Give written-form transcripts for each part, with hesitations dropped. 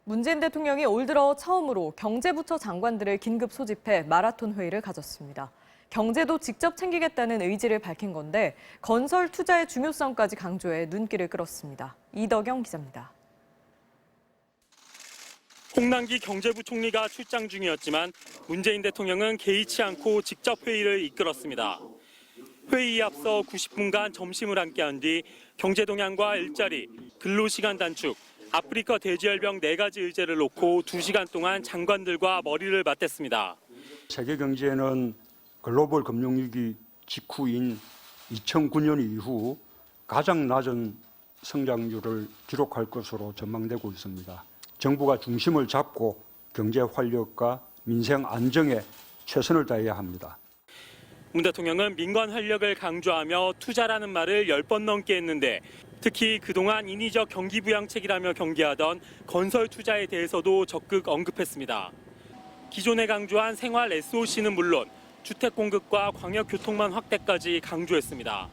문재인 대통령이 올 들어 처음으로 경제부처 장관들을 긴급 소집해 마라톤 회의를 가졌습니다. 경제도 직접 챙기겠다는 의지를 밝힌 건데 건설 투자의 중요성까지 강조해 눈길을 끌었습니다. 이덕영 기자입니다. 홍남기 경제부총리가 출장 중이었지만 문재인 대통령은 개의치 않고 직접 회의를 이끌었습니다. 회의에 앞서 90분간 점심을 함께한 뒤 경제 동향과 일자리, 근로시간 단축, 아프리카 돼지열병 4가지 의제를 놓고 2시간 동안 장관들과 머리를 맞댔습니다. 세계 경제는 글로벌 금융위기 직후인 2009년 이후 가장 낮은 성장률을 기록할 것으로 전망되고 있습니다. 정부가 중심을 잡고 경제 활력과 민생 안정에 최선을 다해야 합니다. 문 대통령은 민관 활력을 강조하며 투자라는 말을 10번 넘게 했는데 특히 그동안 인위적 경기 부양책이라며 경계하던 건설 투자에 대해서도 적극 언급했습니다. 기존에 강조한 생활 SOC는 물론 주택 공급과 광역 교통망 확대까지 강조했습니다.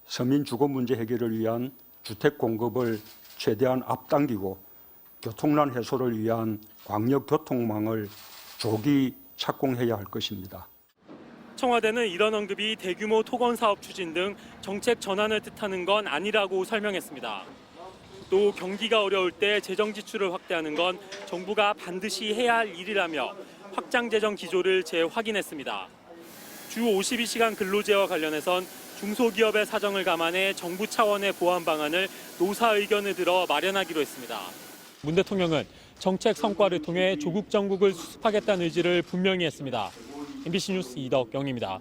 서민 주거 문제 해결을 위한 주택 공급을 최대한 앞당기고 교통난 해소를 위한 광역 교통망을 조기 착공해야 할 것입니다. 청와대는 이런 언급이 대규모 토건 사업 추진 등 정책 전환을 뜻하는 건 아니라고 설명했습니다. 또 경기가 어려울 때 재정 지출을 확대하는 건 정부가 반드시 해야 할 일이라며 확장 재정 기조를 재확인했습니다. 주 52시간 근로제와 관련해선 중소기업의 사정을 감안해 정부 차원의 보완 방안을 노사 의견을 들어 마련하기로 했습니다. 문 대통령은 정책 성과를 통해 조국 정국을 수습하겠다는 의지를 분명히 했습니다. MBC 뉴스 이덕영입니다.